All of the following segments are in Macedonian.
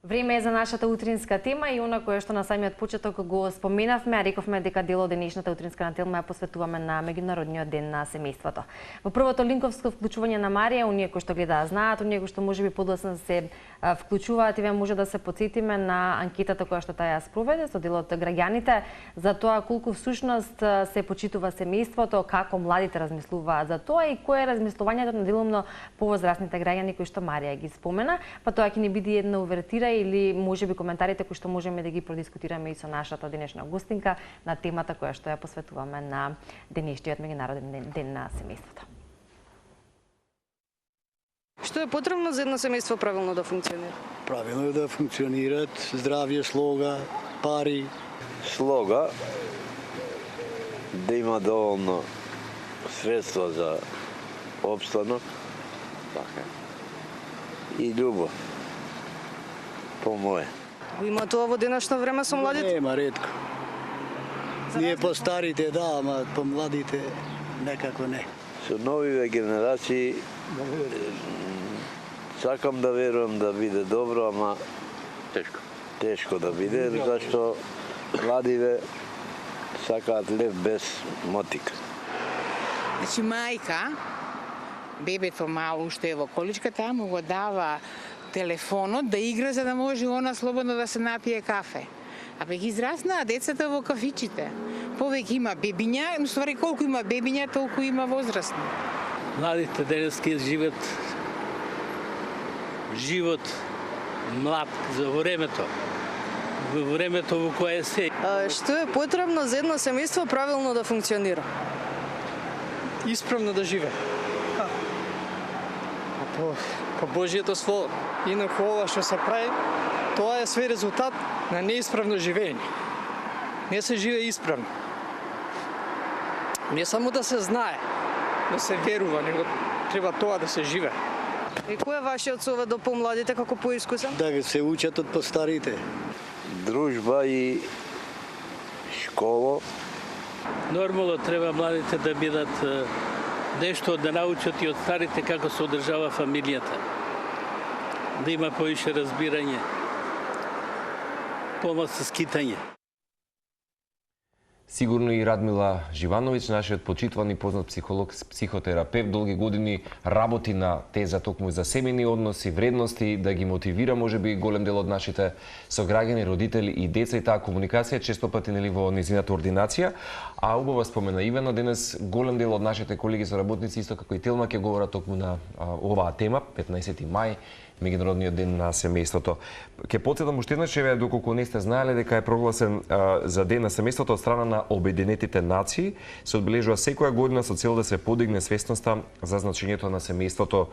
Време е за нашата утринска тема и она кое што на самиот почеток го споменавме, а рековме дека дел од денешната утринска тема ја посветуваме на меѓународниот ден на семејството. Во првото линковско вклучување на Марија, оние кои што гледаат знаат, оние кои што можеби подоцна се вклучуваат, и ве може да се потсетиме на анкетата која што таа ја спроведе со дел од граѓаните за тоа колку всушност се почитува семејството, како младите размислуваат за тоа и кое е размислувањето на делумно повозрасните граѓани кои што Марија ги спомена, па тоа ќе ни биде една увертира или можеби коментарите кои што можеме да ги продискутираме и со нашата денешна гостинка на темата која што ја посветуваме на денешниот меѓународен ден на семејството. Што е потребно за едно семејство правилно да функционира? Правилно да функционираат здравје, слога, пари. Слога, да има доволно средства за опстанок, и љубов. По моје. Има тоа во денешно време со младите? Нема, ретко. Ние по-старите, да, ама по-младите некако не. Со новиве генерации сакам да верувам да биде добро, ама тешко да биде, зашто младиве сакаат лев без мотика. Значи мајка, бебето мало уште е во количката, му го дава телефонот да игра за да може она слободно да се напие кафе. А веќе израснаа децата во кафичите. Повеќе има бебиња, ствари колку има бебиња, толку има возрастни. Младите денески живеат живот млад за времето. Во времето во кое се. Што е потребно за едно семејство правилно да функционира? Исправно да живе. По Божието слово. Инаку ова што се прави, тоа е све резултат на неисправно живење. Не се живее исправно. Не само да се знае, да се верува, него треба тоа да се живее. И кој е вашиот совет до помладите како поискусен? Да се учат од постарите. Дружба и школа. Нормално треба младите да бидат нешто да научат и од старите како се одржава фамилијата. Да има поише разбирање. Помал со скитање. Сигурно и Радмила Живановиќ, нашиот почитуван и познат психолог, психотерапевт, долги години работи на теза токму за семејни односи, вредности, да ги мотивира можеби голем дел од нашите сограѓани, родители и деца, и таа комуникација често пати нели во незината ординација. А убава спомена Ивана, денес голем дел од нашите колеги соработници исто како и Телма ќе говорат токму на оваа тема, 15 мај, меѓународниот ден на семејството. Ќе потсетам уште еднаш, еве доколку не сте знаеле дека е прогласен за ден на семејството од страна на Обединетите нации, се одбележува секоја година со цел да се подигне свесноста за значењето на семејството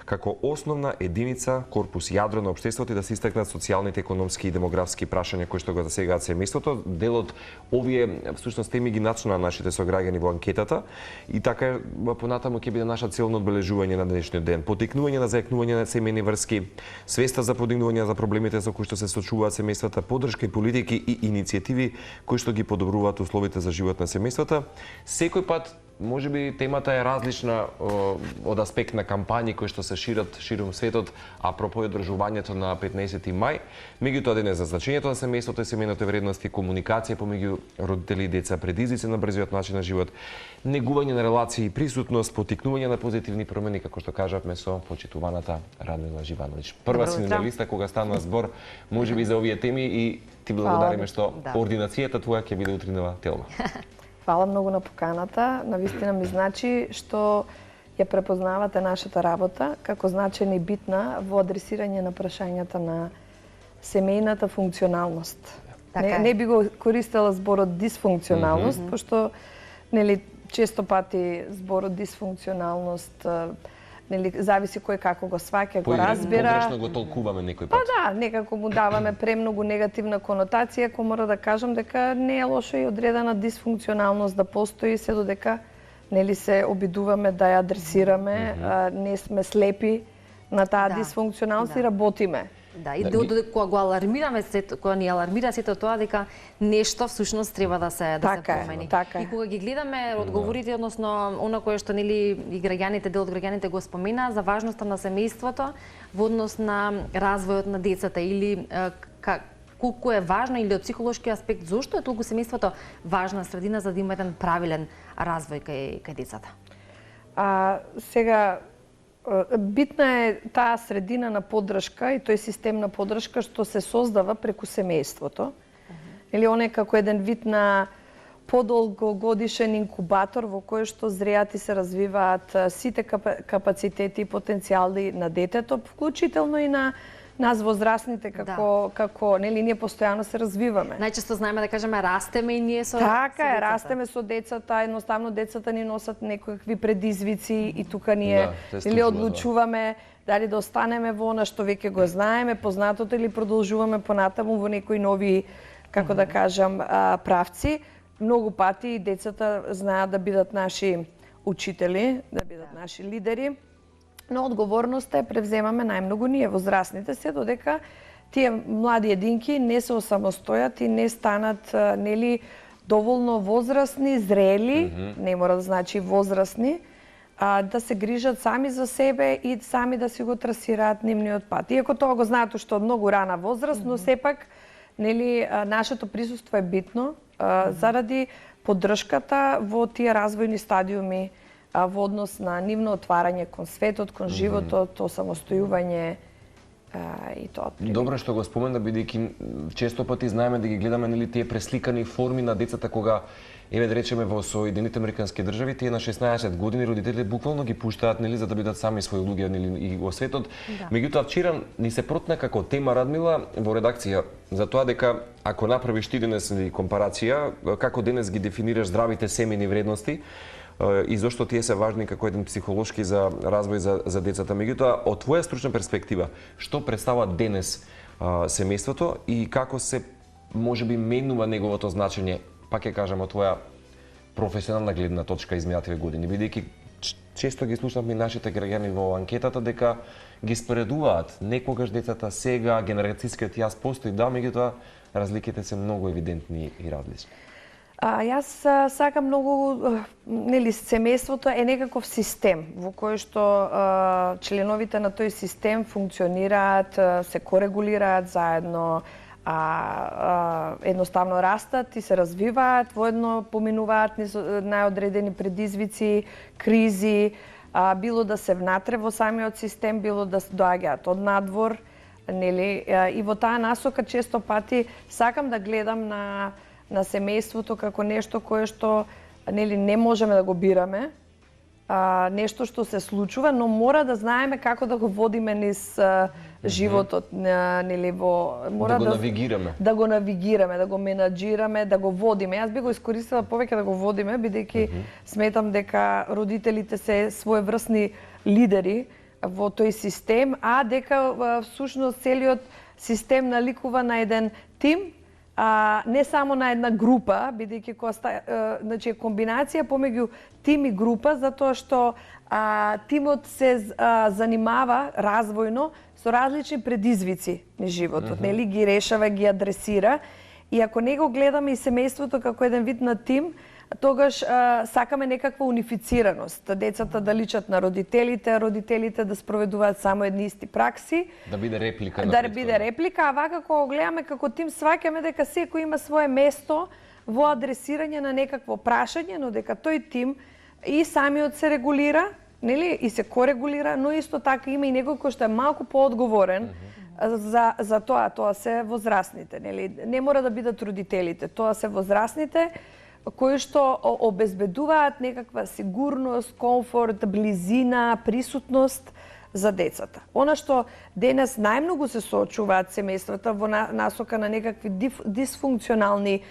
како основна единица, корпус јадро на општеството и да се истакнат социјалните, економски и демографски прашања кои што го засегаат семејството. Дел од овие всушност теми ги начна нашите сограѓани во анкетата и така понатаму ќе биде наша цел на одбележување на денешниот ден. Потикнување на заекнување на семејни врски, свеста за подигнување за проблемите со кои што се соочуваат семејствата, поддршка и политики и иницијативи кои што ги подобруваат условите за живот на семејствата. Секој пат можеби темата е различна од аспект на кампањи кои што се шират широм светот апропо одржувањето на 15 мај. Меѓутоа денес за значењето на семејството и семејните вредности, комуникација помеѓу родители и деца, предизвици на брзиот начин на живот, негување на релации, присутност, потикнување на позитивни промени, како што кажавме со почитуваната Радмила Живановиќ. Прва си на листа кога станува збор можеби за овие теми и ти благодариме што ординацијата твоја ќе биде утринова Телма. Фала многу на поканата. Навистина ми значи што ја препознавате нашата работа како значајна и битна во адресирање на прашањата на семејната функционалност. Не би го користела зборот дисфункционалност, пошто нели често пати зборот дисфункционалност нели зависи кој како го сваќа, го разбира. Погрешно го толкуваме некој пат. Па да, некако му даваме премногу негативна конотација, кој мора да кажам дека не е лошо и одредена дисфункционалност да постои, се додека нели се обидуваме да ја адресираме, не сме слепи на таа дисфункционалност и работиме Да, и кога го алармираме, кога ни алармира сето тоа дека нешто всушност треба да се промени. Така е. И кога ги гледаме одговорите, односно она кое што нели и граѓаните, дел од граѓаните го спомена за важноста на семејството во однос на развојот на децата или колку е важно или од психолошки аспект зошто е толку семејството важна средина за да има еден правилен развој кај децата. Сега битна е таа средина на поддршка и тој систем на поддршка што се создава преку семејството. Или он е како еден вид на подолгогодишен инкубатор во кој што зреат и се развиваат сите капацитети и потенцијали на детето, вклучително и на нас возрастните како нели ние постојано се развиваме. Најчесто знаеме да кажеме растеме и ние со Така е, растеме со децата, едноставно децата ни носат некои предизвици и тука ние или одлучуваме дали да останеме во она што веќе го знаеме, познатото или продолжуваме понатаму во некои нови, како да кажам, правци. Многу пати децата знаат да бидат наши учители, да бидат наши лидери. Но одговорноста е превземаме најмногу ние возрастните, се додека тие млади единки не се осамостојат и не станат нели доволно возрастни, зрели, не мора да значи возрастни, да се грижат сами за себе и сами да си го трасираат нивниот пат. Иако тоа го знаат уште од многу рана возраст, но сепак нели нашето присуство е битно заради поддршката во тие развојни стадиуми во однос на нивно отварање кон светот, кон животот, самостојување и тоа. Добро што го спомена, бидејќи често пати знаеме да ги гледаме нели тие пресликани форми на децата кога еве да речеме во Соединените американски држави тие на 16 години родителите буквално ги пуштаат нели за да бидат сами свои луѓе нели и во светот. Меѓутоа вчера ни се протна како тема Радмила во редакција за тоа дека ако направиш ти денес компарација како денес ги дефинираш здравите семејни вредности и зошто тие се важни како еден психолошки за развој за децата. Меѓутоа, од твоја стручна перспектива, што представува денес семејството и како се можеби менува неговото значење, пак ќе кажам од твоја професионална гледна точка изминативе години, бидејќи често ги слушнавме нашите граѓани во анкетата дека ги споредуваат некогаш децата, сега генерацијскиот јас постои, да, меѓутоа разликите се многу евидентни и различни. Јас сакам многу, нели, семејството е некаков систем во кој што членовите на тој систем функционираат, се корегулираат заедно, едноставно растат и се развиваат, воедно поминуваат најодредени предизвици, кризи, било да се внатре во самиот систем, било да доаѓаат од надвор, нели, и во таа насока често пати сакам да гледам на семејството како нешто кое што нели не можеме да го бираме, нешто што се случува, но мора да знаеме како да го водиме низ животот, нели мора да го навигираме. Да го навигираме, да го менаџираме, да го водиме. Јас би го искористила повеќе да го водиме, бидејќи сметам дека родителите се своеврсни лидери во тој систем, а дека всушност целиот систем наликува на еден тим, не само на една група, бидејќи значи комбинација помеѓу тим и група, затоа што тимот се занимава развојно со различни предизвици на животот, нели ги решава, ги адресира. И ако не го гледаме и семејството како еден вид на тим, тогаш сакаме некаква унифицираност. Децата да личат на родителите, родителите да спроведуваат само едни исти пракси. Да биде реплика. Да биде реплика, а вака кога гледаме како тим, сваќаме дека секој има свое место во адресирање на некакво прашање, но дека тој тим и самиот се регулира, нели, и се корегулира, но исто така има и некој кој што е малку поодговорен за тоа се возрастните, нели. Не мора да бидат родителите, тоа се возрастните кои што обезбедуваат некаква сигурност, комфорт, близина, присутност за децата. Она што денес најмногу се соочуваат семејствата во насока на некакви дисфункционални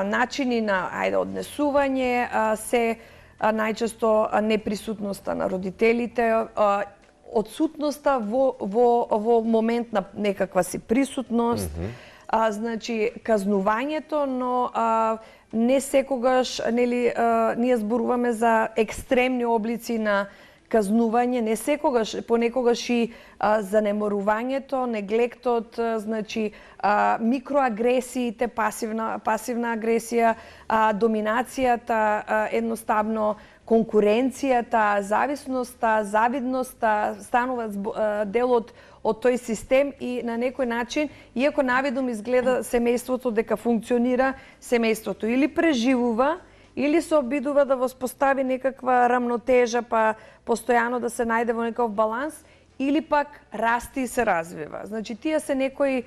начини на однесување, се најчесто неприсутноста на родителите, одсутноста во момент на некаква си присутност, значи казнувањето, но не секогаш, нели, ние зборуваме за екстремни облици на казнување, не секогаш, понекогаш и занеморувањето, неглектот, значи микроагресиите, пасивна агресија, доминацијата, едноставно конкуренцијата, зависноста, завидноста стануваат дел од тој систем и на некој начин, иако навидум изгледа семејството дека функционира, семејството или преживува, или се обидува да воспостави некаква рамнотежа, па постојано да се најде во некаков баланс, или пак расти и се развива. Значи, тие се некои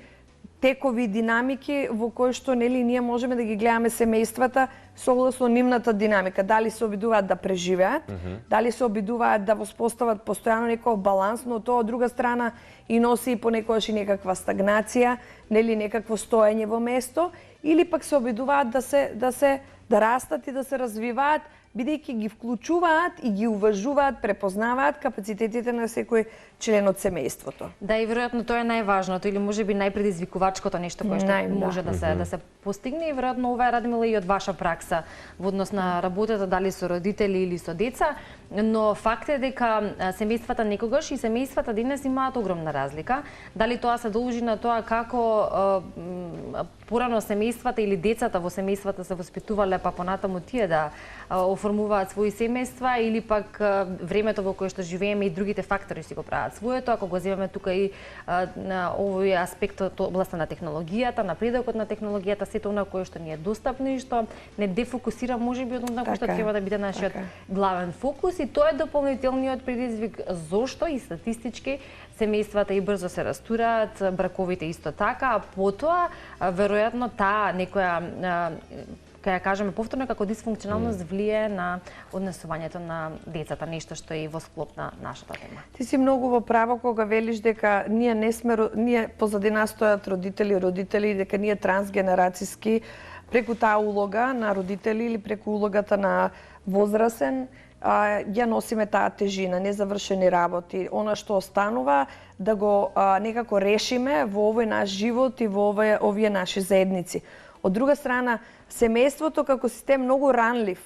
текови динамики во кои што нели ние можеме да ги гледаме семејствата согласно нивната динамика, дали се обидуваат да преживеат, дали се обидуваат да воспостават постојано некој баланс, но тоа од друга страна и носи и понекогаш и некаква стагнација, нели некакво стоење во место, или пак се обидуваат да растат и да се развиваат, бидејќи ги вклучуваат и ги уважуваат, препознаваат капацитетите на секој член од семејството. Да, и веројатно тоа е најважното или можеби најпредизвикувачкото нешто кое што може да се постигне и веројатно ова е Радмила и од ваша пракса во однос на работата дали со родители или со деца, но факт е дека семејствата некогаш и семејствата денес имаат огромна разлика. Дали тоа се должи на тоа како порано семејствата или децата во семејствата се воспитувале, па понатаму тие да оформуваат своји семејства, или пак времето во кое што живееме и другите фактори си го прават своето, ако го земеме тука и на овој аспект од областа на технологијата, напредокот на технологијата, сето она кое што ни е достапно и што не дефокусира можеби од она што треба да биде нашиот главен фокус, и тоа е дополнителниот предизвик зошто и статистички семејствата и брзо се растураат, браковите исто така, а потоа веројатно таа некоја ја кажеме повторно како дисфункционалност влие на однесувањето на децата, нешто што е и во склоп на нашата тема. Ти си многу во право кога велиш дека ние позади нас стојат родители, дека ние трансгенерацијски преку таа улога на родители или преку улогата на возрасен ја носиме таа тежина, незавршени работи, она што останува да го некако решиме во овој наш живот и во овие наши заедници. Од друга страна, семејството како систем многу ранлив,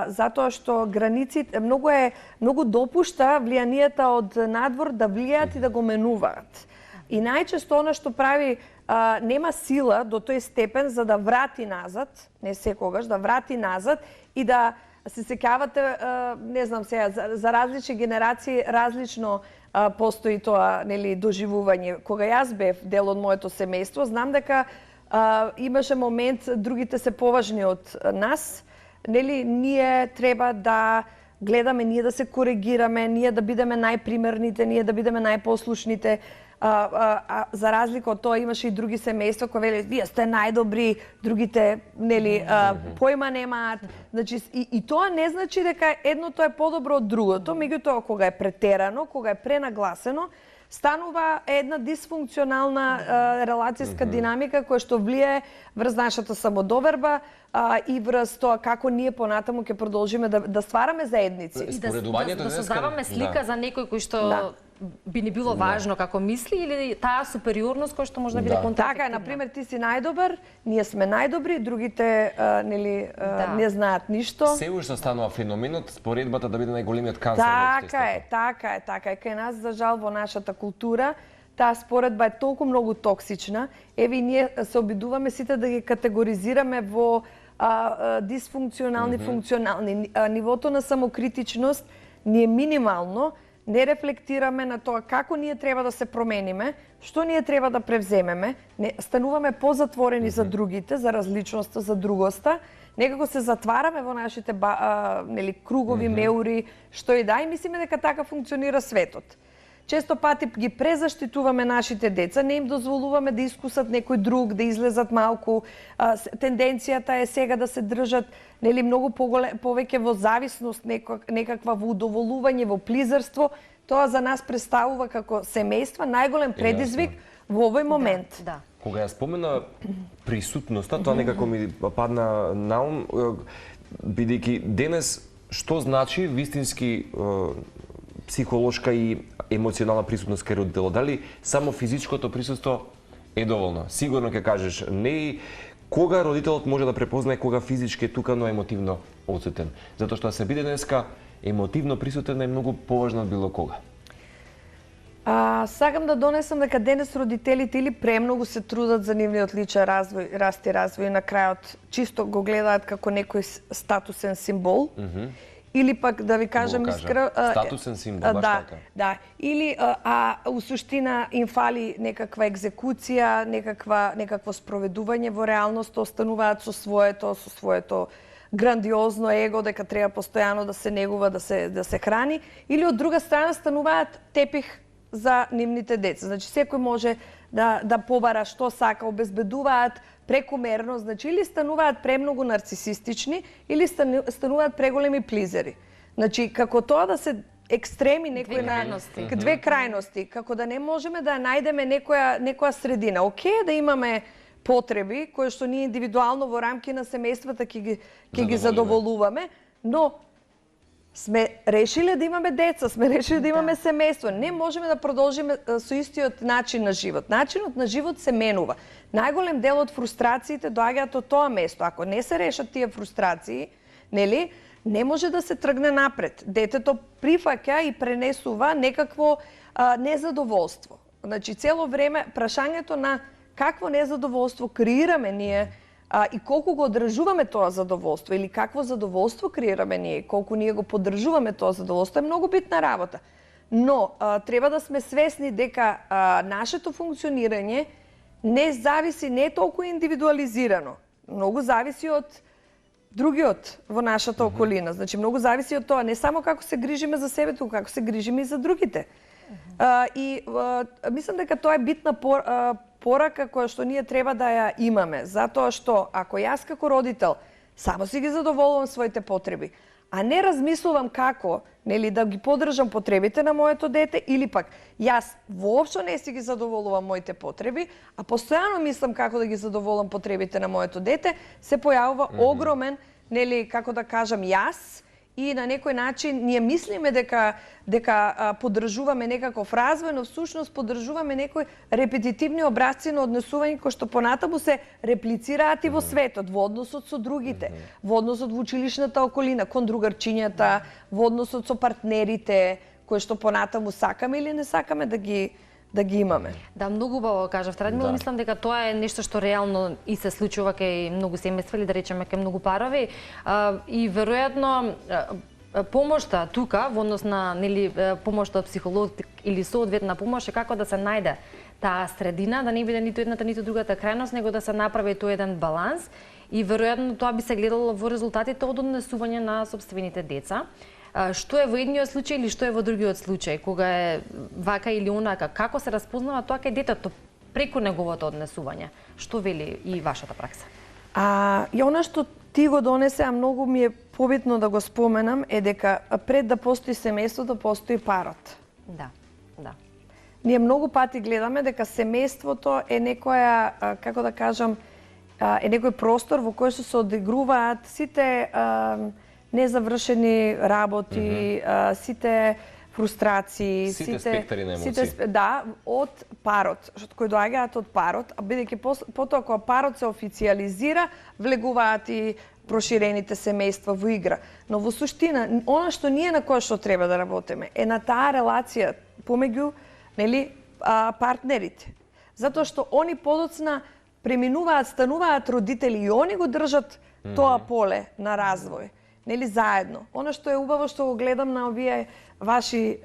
затоа што границите многу допушта влијанијата од надвор да влијаат и да го менуваат. И најчесто она што прави нема сила до тој степен за да врати назад, не секогаш, да врати назад и да се сеќавате, не знам сега, за различни генерации различно постои тоа, нели, доживување. Кога јас бев дел од моето семејство, знам дека имаше момент другите се поважни од нас, нели, ние треба да гледаме, ние да се коригираме, ние да бидеме најпримерните, ние да бидеме најпослушните. За разлика од тоа имаше и други семејства кои велат вие сте најдобри, другите нели појма немаат. Значи и тоа не значи дека едното е подобро од другото, меѓутоа кога е претерано, кога е пренагласено, станува една дисфункционална релацијска динамика која што влие врз нашата самодоверба и врз тоа како ние понатаму ќе продолжиме да ствараме заедници. И да создаваме слика за некој кој што би ни било важно како мисли или таа супериорност која што може да биде контраефективна. Така е, например, ти си најдобар, ние сме најдобри, другите нели не знаат ништо. Се уште станува феноменот споредбата да биде најголемиот канцер во општеството. Така е. Кај нас, за жал, во нашата култура, таа споредба е толку многу токсична. Еве, ние се обидуваме сите да ги категоризираме во дисфункционални, функционални. Нивото на самокритичност ни е минимално, не рефлектираме на тоа како ние треба да се промениме, што ние треба да превземеме, стануваме позатворени за другите, за различноста, за другоста, некако се затвараме во нашите кругови, меури, што и да, и мислиме дека така функционира светот. Често пати ги презаштитуваме нашите деца, не им дозволуваме да искусат некој друг, да излезат малку. Тенденцијата е сега да се држат нели многу повеќе во зависност, некаква во удоволување, во плизерство. Тоа за нас представува како семејства најголем предизвик во овој момент. Да. Кога ја спомена присутноста, тоа некако ми падна на ум, бидејќи денес што значи вистински психолошка и емоционална присутност кај родителот? Дали само физичкото присуство е доволно? Сигурно ќе кажеш не. Кога родителот може да препознае кога физички е тука, но емотивно отсутен? Затоа што се биде денеска емотивно присутен е многу поважна од било кога. Сакам да донесам дека денес родителите или премногу се трудат за нивниот личен развој, раст и развој, и на крајот чисто го гледаат како некој статусен символ. Или пак да ви кажам искрено, статусен символ, баш така. Да, или у суштина им фали некаква екзекуција, некакво спроведување во реалност, остануваат со своето грандиозно его дека треба постојано да се негува, да се храни, или од друга страна стануваат тепих за нивните деца. Значи секој може да побара што сака, обезбедуваат прекумерно, значи или стануваат премногу нарцисистични, или стануваат преголеми плизери. Значи како тоа да се екстреми две крајности, како да не можеме да најдеме некоја средина. Океј да имаме потреби кои што ние индивидуално во рамки на семејствата ќе ги задоволуваме, но сме решиле да имаме деца, сме решили да имаме семејство. Не можеме да продолжиме со истиот начин на живот. Начинот на живот се менува. Најголем дел од фрустрациите доаѓаат од тоа место. Ако не се решат тие фрустрации, нели, не може да се тргне напред. Детето прифаќа и пренесува некакво незадоволство. Значи цело време прашањето на какво незадоволство креираме ние и колку го одржуваме тоа задоволство или какво задоволство креираме ние, колку ние го поддржуваме тоа задоволство е многу битна работа. Но треба да сме свесни дека нашето функционирање не зависи, не е толку индивидуализирано. Многу зависи од другиот во нашата околина. Значи многу зависи од тоа не само како се грижиме за себе, туку како се грижиме и за другите. Мислам дека тоа е битна порака која што ние треба да ја имаме, затоа што ако јас како родител само си ги задоволувам своите потреби, а не размислувам како, нели, да ги поддржам потребите на моето дете, или пак јас воопшто не си ги задоволувам моите потреби, а постојано мислам како да ги задоволам потребите на моето дете, се појавува огромен, нели, како да кажам, јас, и на некој начин ние мислиме дека поддржуваме некаков развој, но всушност поддржуваме некои репетитивни образци на однесување кои што понатаму се реплицираат и во светот, во односот со другите, во односот во училишната околина, кон другарчињата, во односот со партнерите, кои што понатаму сакаме или не сакаме да ги имаме. Да, многу убаво кажавте, Радмила, мислам дека тоа е нешто што реално и се случува кај многу семејства, или да речеме кај многу парови, и веројатно помошта тука во однос на, нели, помошта од психолог или соодветна помош е како да се најде таа средина, да не биде ниту едната ниту другата крајност, него да се направи тој еден баланс, и веројатно тоа би се гледало во резултатите од однесување на сопствените деца. Што е во едниот случај или што е во другиот случај, кога е вака или онака, како се распознава тоа кај детето преку неговото однесување? Што вели и вашата пракса? И она што ти го донесе, а многу ми е побитно да го споменам, е дека пред да постои семејството, постои парот. Да. Ние многу пати гледаме дека семејството е некоја, како да кажам, е некој простор во кој што се одигруваат сите незавршени работи, сите фрустрации, сите спектари на емоции. Да, од парот, кои доаѓаат од парот, а бидејќи потоа кога парот се официализира, влегуваат и проширените семејства во игра. Но во суштина, она што ние на која што треба да работиме е на таа релација помеѓу, нели, партнерите. Затоа што они подоцна преминуваат, стануваат родители и они го држат тоа поле на развој. Нели, заедно. Она што е убаво што го гледам на овие ваши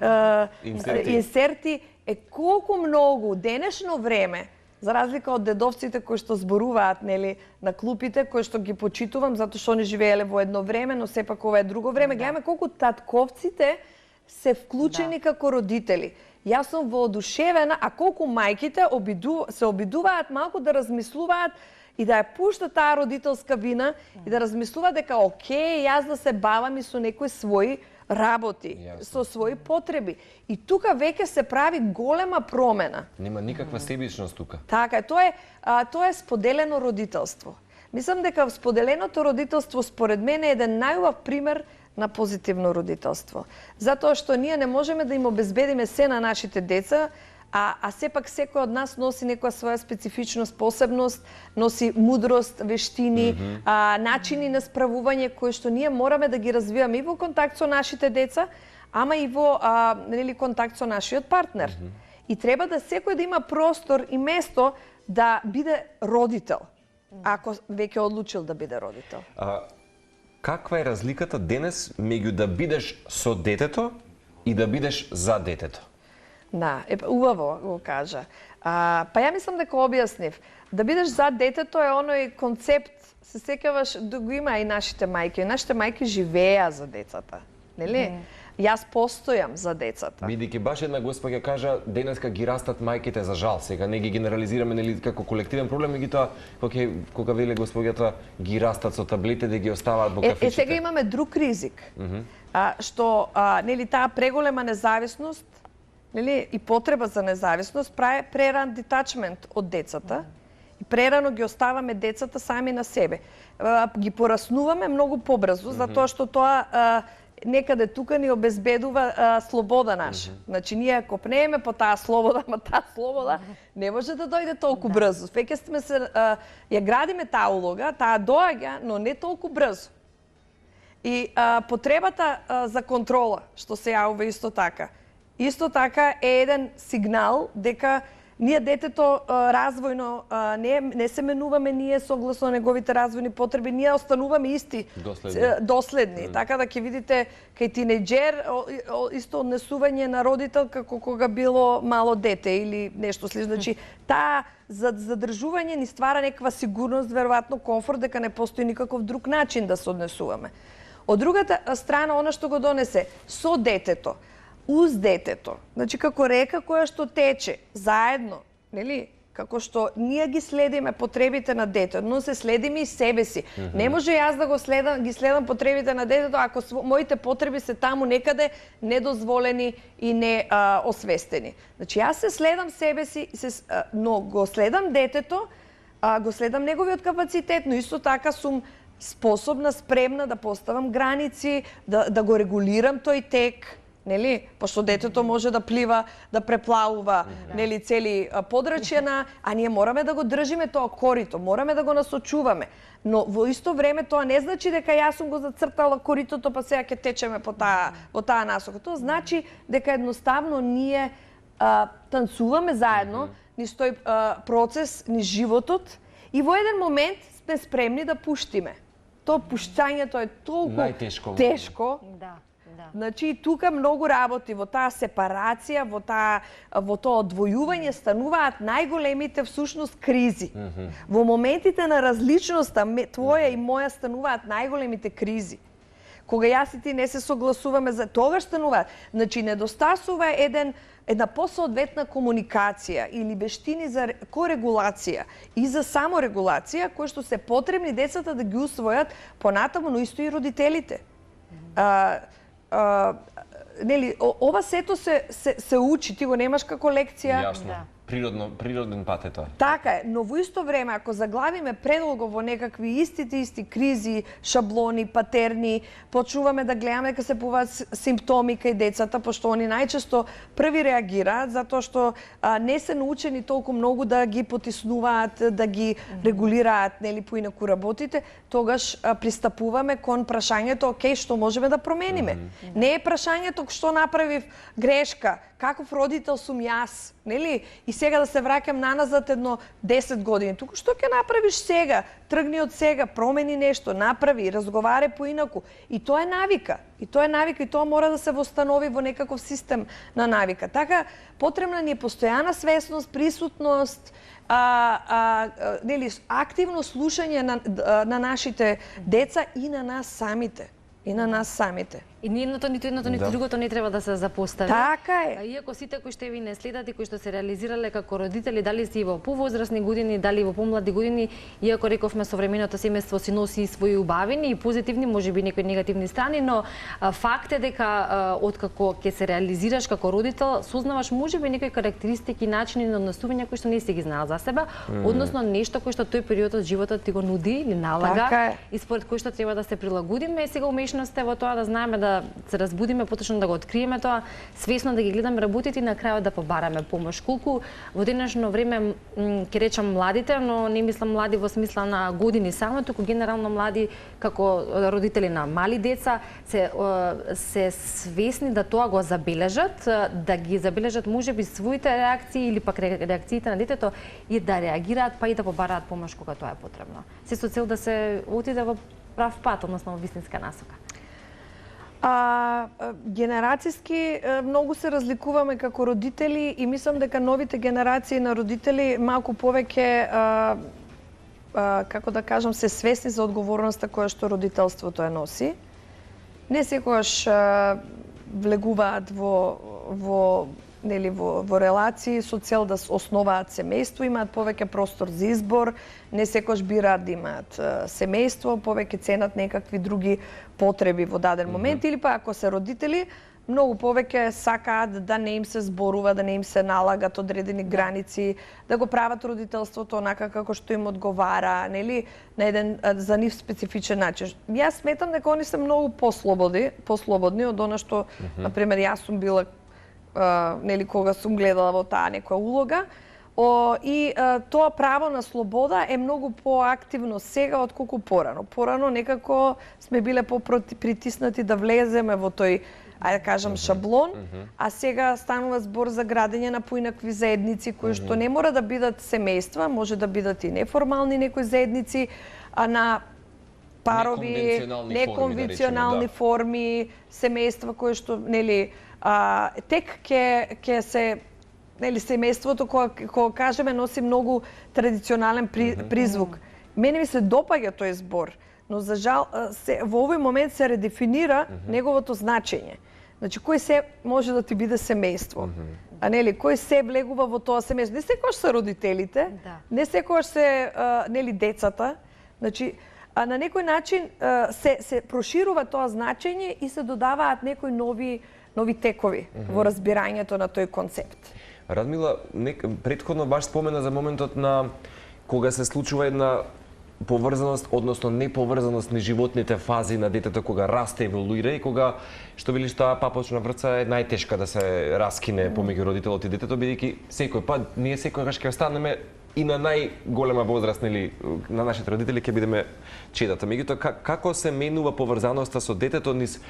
инсерти е колку многу денешно време, за разлика од дедовците кои што зборуваат, нели, на клупите, кои што ги почитувам затоа што они живееле во едно време, но сепак ова е друго време, гледаме колку татковците се вклучени како родители. Јас сум воодушевена, а колку мајките се обидуваат малку да размислуваат и да ја пуштат таа родителска вина и да размислуваат дека окей, јас да се бавам и со некои своји работи, со своји потреби. И тука веќе се прави голема промена. Нема никаква себичност тука. Така е, тоа е споделено родителство. Мислам дека споделеното родителство според мене е еден најубав пример на позитивно родителство. Затоа што ние не можеме да им обезбедиме се на нашите деца, а сепак секој од нас носи некоја своја специфичност, посебност, носи мудрост, вештини, начини на справување кои што ние мораме да ги развиваме и во контакт со нашите деца, ама и во контакт со нашиот партнер. И треба да секој да има простор и место да биде родител, ако веќе одлучил да биде родител. Каква е разликата денес меѓу да бидеш со детето и да бидеш за детето? Да, убаво го кажа. Па ја мислам дека објаснив. Да бидеш за детето е оној концепт, се сеќаваш, да го има и нашите мајки. Нашите мајки живеа за децата, нели? Јас постојам за децата. Бидејќи баш една госпоѓа кажа, денеска ги растат мајките за жал, сега не ги генерализираме нели како колективен проблем, меѓутоа кога веле госпоѓата ги растат со таблете да ги оставаат во кафичите. Сега имаме друг ризик. Што нели таа преголема независност, нели и потреба за независност прави преран детачмент од децата и прерано ги оставаме децата сами на себе. Ги пораснуваме многу побрзо затоа што тоа некаде тука ни обезбедува слобода наша. Значи, ние ако копнееме по таа слобода, ама таа слобода не може да дојде толку брзо. Веќе сме се, ја градиме таа улога, таа доаѓа, но не толку брзо. И потребата за контрола, што се јавува исто така е еден сигнал дека ние детето развојно не се менуваме ние согласно неговите развојни потреби, ние остануваме исти, доследни. Така да ќе видите кај тинејџер исто однесување на родител како кога било мало дете или нешто слично. Значи, таа задржување ни ствара некаква сигурност, веројатно комфорт дека не постои никаков друг начин да се однесуваме. Од другата страна, она што го донесе со детето, уз детето, значи како река која што тече заедно, нели? Како што ние ги следиме потребите на детето, но се следиме и себе си. Не може јас да ги следам потребите на детето ако моите потреби се таму некаде недозволени и не освестени. Значи јас се следам себе си, но го следам детето, го следам неговиот капацитет, но исто така сум способна, спремна да поставам граници, да го регулирам тој тек, нели? Пошто детето може да плива, да преплавува, нели, цели подрачја, а ние мораме да го држиме тоа корито, мораме да го насочуваме. Но во исто време тоа не значи дека јас сум го зацртала коритото, па сега ќе течеме во таа насока. Тоа значи дека едноставно ние танцуваме заедно низ тој процес, низ животот и во еден момент сме спремни да пуштиме. Тоа пуштањето е толку тешко. Значи, тука многу работи, во таа сепарација, во тоа одвојување стануваат најголемите всушност кризи. Во моментите на различноста, твоја и моја, стануваат најголемите кризи. Кога јас и ти не се согласуваме, за тогаш стануваат. Значи, недостасува една посоодветна комуникација или вештини за корегулација и за саморегулација, кои што се потребни децата да ги усвојат понатаму, но исто и родителите. Нели, ова сето се учи, ти го немаш како лекција. Јасно. Природен пат е тоа. Така е, но во исто време, ако заглавиме предолго во некакви исти кризи, шаблони, патерни, почнуваме да гледаме дека се појавуваат симптоми кај децата, пошто они најчесто први реагираат, затоа што не се научени толку многу да ги потиснуваат, да ги регулираат, нели, поинаку работите, тогаш пристапуваме кон прашањето, окей, што можеме да промениме. Не е прашањето што направив грешка, каков родител сум јас, нели? И сега да се враќам наназад едно 10 години. Туку што ќе направиш сега? Тргни од сега, промени нешто, направи, разговарај поинаку. И тоа е навика. И тоа мора да се востанови во некаков систем на навика. Така, потребна ни е постојана свесност, присутност, нели, активно слушање на нашите деца и на нас самите. И ни едното, ниту другото не треба да се запостави. Така е. Иако сите кои што ви не следат и кои што се реализирале како родители, дали си во повозрасни години, дали во помлади години, иако рековме современото семејство си носи и своји убавини и позитивни, можеби некои негативни страни, но факт е дека откако ќе се реализираш како родител, сознаваш можеби некои карактеристики, начини на однесување кои што не си ги знаел за себе, односно нешто кој што тој период од животот ти го нуди или налага и според кој што треба да се прилагодиме. Сега умешност е во тоа да знаеме да да се разбудиме, поточно да го откриеме тоа, свесно да ги гледаме работите и на крајот да побараме помош. Колку во денешно време ќе речам младите, но не мислам млади во смисла на години само, туку генерално млади како родители на мали деца се свесни да тоа го забележат, да ги забележат можеби своите реакции или пак реакциите на детето и да реагираат па и да побараат помош кога тоа е потребно. Се со цел да се отиде во прав пат, односно во вистинска насока. Генерацијски многу се разликуваме како родители и мислам дека новите генерации на родители малку повеќе како да кажам, се свесни за одговорноста која што родителството ја носи. Не секогаш влегуваат во релации со цел да основаат семејство, имаат повеќе простор за избор, не секогаш бираат да имаат семејство, повеќе ценат некакви други потреби во даден момент, или па ако се родители, многу повеќе сакаат да не им се зборува, да не им се налагат одредени граници, да го прават родителството онака како што им одговара, нели, на еден за нив специфичен начин. Јас сметам дека они се многу послободни од она што, например, јас сум била нели кога сум гледала во таа некоја улога. И тоа право на слобода е многу поактивно сега отколку порано. Порано некако сме биле попритиснати да влеземе во тој, ајде да кажам, шаблон, а сега станува збор за градење на поинакви заедници кои што не мора да бидат семејства, може да бидат и неформални некои заедници, на парови, неконвенционални форми, семејства кои што нели тек ќе се нели семејството кога кажеме носи многу традиционален призвук. Мене ми се допаѓа тој збор, но за жал во овој момент се редефинира неговото значење. Значи кој се може да ти биде семејство? А нели кој се влегува во тоа семејство? Не секогаш се родителите, не секогаш се нели децата. Значи на некој начин се проширува тоа значење и се додаваат некои нови текови во разбирањето на тој концепт. Радмила, претходно баш спомена за моментот на кога се случува една поврзаност, односно неповрзаност на животните фази на детето кога расте, еволуира и кога, што велиш, таа папочна врца е најтешка да се раскине помеѓу родителот и детето, бидејќи секој пат ние секогаш ќе останеме и на најголема возраст, нели, на нашите родители ќе бидеме чедата. Меѓутоа, како се менува поврзаноста со детето низ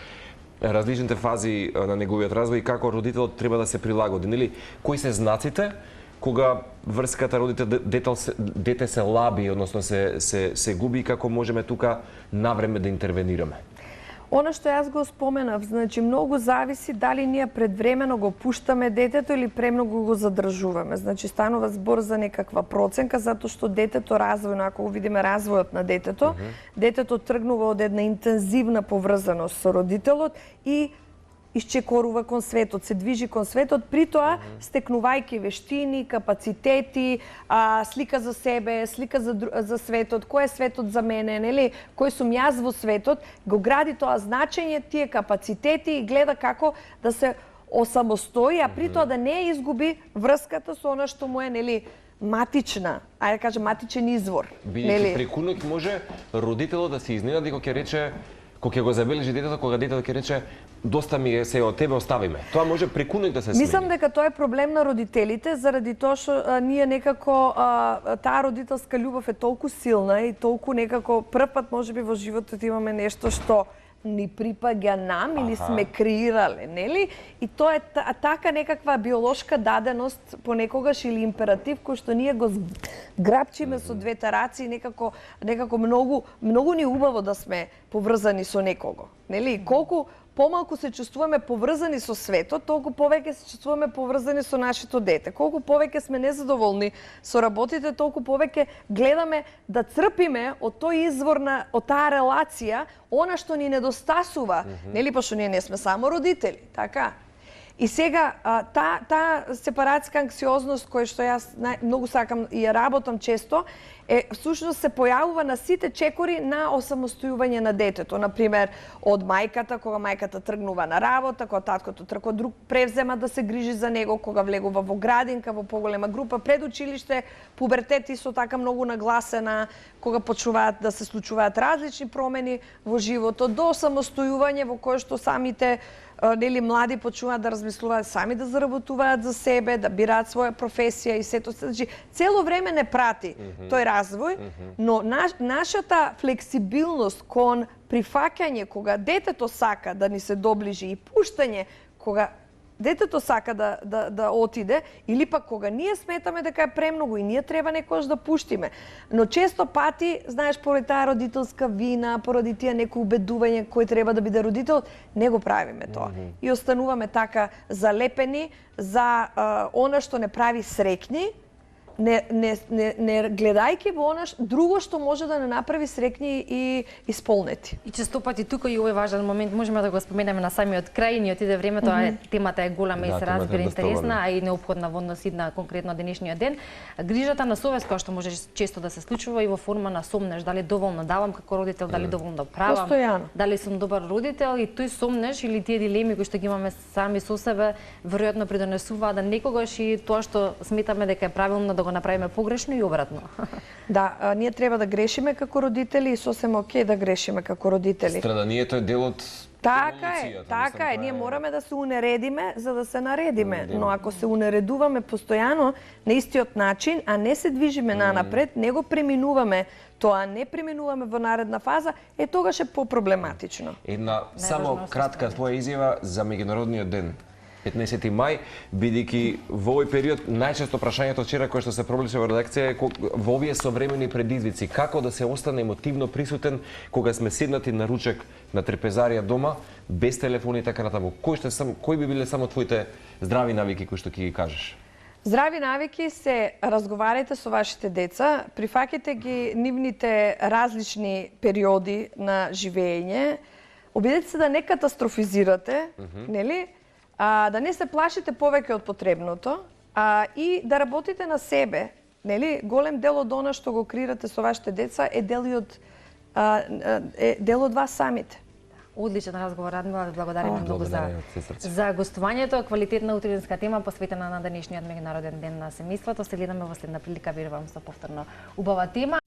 различните фази на неговиот развој и како родителот треба да се прилагоди, нели? Кои се знаците кога врската родител-дете се лаби, односно се губи и како можеме тука навреме да интервенираме? Она што јас го споменав, значи многу зависи дали ние предвремено го пуштаме детето или премногу го задржуваме. Значи станува збор за некаква проценка затоа што детето развојно, ако видиме развојот на детето, детето тргнува од една интензивна поврзаност со родителот и исчекорува кон светот, се движи кон светот, при тоа стекнувајќи вештини, капацитети, слика за себе, слика за светот, кој е светот за мене, нели, кој сум јас во светот, го гради тоа значење, тие капацитети и гледа како да се осамостои, а при тоа да не изгуби врската со она што му е, нели, матична, ајде да кажем матичен извор. Бидејќи преку ноќ може родителот да се изненади кога ќе рече, кога ќе го забележи детето, кога детето ќе рече доста ми е се од тебе, остави ме. Тоа може преку ноќ да се смени. Мислам дека тоа е проблем на родителите, заради тоа што ние некако таа родителска љубов е толку силна и толку некако прв пат можеби во животот имаме нешто што ни припаѓа нам или сме креирале, нели? И тоа е така некаква биолошка даденост понекогаш или императив кој што ние го грабчиме со двете раце и некако многу ни убаво да сме поврзани со некого, нели? Колку помалку се чувствуваме поврзани со светот, толку повеќе се чувствуваме поврзани со нашето дете. Колку повеќе сме незадоволни со работите, толку повеќе гледаме да црпиме од тој извор од таа релација, она што ни недостасува, нели, пошто ние не сме само родители, така? И сега, таа сепаратска анксиозност, која што јас многу сакам и ја работам често, всушност се појавува на сите чекори на осамостојување на детето. Например, од мајката, кога мајката тргнува на работа, кога таткото трко друг превзема да се грижи за него, кога влегува во градинка, во поголема група, пред училиште, пубертет исто така многу нагласена, кога почнуваат да се случуваат различни промени во животот, до самостојување во кое што самите млади почнуваат да размислуваат сами да заработуваат за себе, да бираат своја професија и сето. Значи, цело време не прати тој развој, но нашата флексибилност кон прифаќање кога детето сака да ни се доближи и пуштање кога детето сака да отиде, или пак кога ние сметаме дека е премногу и ние треба некојаш да пуштиме. Но често пати, знаеш, поради таа родителска вина, поради тие некои убедување кој треба да биде родител, не го правиме тоа. И остануваме така залепени за она што не прави среќни, не гледајќи во она друго што може да не направи среќни и исполнети. И често пати тука и овој важен момент можеме да го споменеме на самиот крај, ни отиде времето, темата е голема и се разбира интересна, а и неопходна во однос и на конкретно денешниот ден. Грижата на совест, која што може често да се случува и во форма на сомнеш, дали доволно давам како родител, дали доволно правам, постојано, дали сум добар родител, и тој сомнеш или тие дилеми кои што ги имаме сами со себе, веројатно придонесуваат да некогаш и тоа што сметаме дека е правилно да го направиме погрешно и обратно. Да, ние треба да грешиме како родители и сосем окей да грешиме како родители. Страданието е дел од Така е, ние мораме да се унередиме за да се наредиме, но ако се унередуваме постојано на истиот начин, а не се движиме нанапред, не го преминуваме тоа, не преминуваме во наредна фаза, тогаш е попроблематично. Една само кратка твоја изјава за меѓународниот ден. 15 мај, бидејќи во овој период најчесто прашањето вчера кое што се проблише во редакција е во овие современи предизвици, како да се остане емотивно присутен кога сме седнати на ручек на трпезарија дома, без телефон и така натаму. Кои би биле само твоите здрави навики кои што ќе ги кажеш? Здрави навики се разговарајте со вашите деца, прифаќајте ги нивните различни периоди на живење, обидете се да не катастрофизирате, нели? Да не се плашите повеќе од потребното, и да работите на себе. Нели? Голем дел од она што го креирате со вашите деца е дел од вас самите. Одличен разговор, Радмила, да благодариме многу за гостувањето. Квалитетна утринска тема посветена на денешниот меѓународен ден на семејството. Се гледаме во следна прилика, верувам, со повторно убава тема.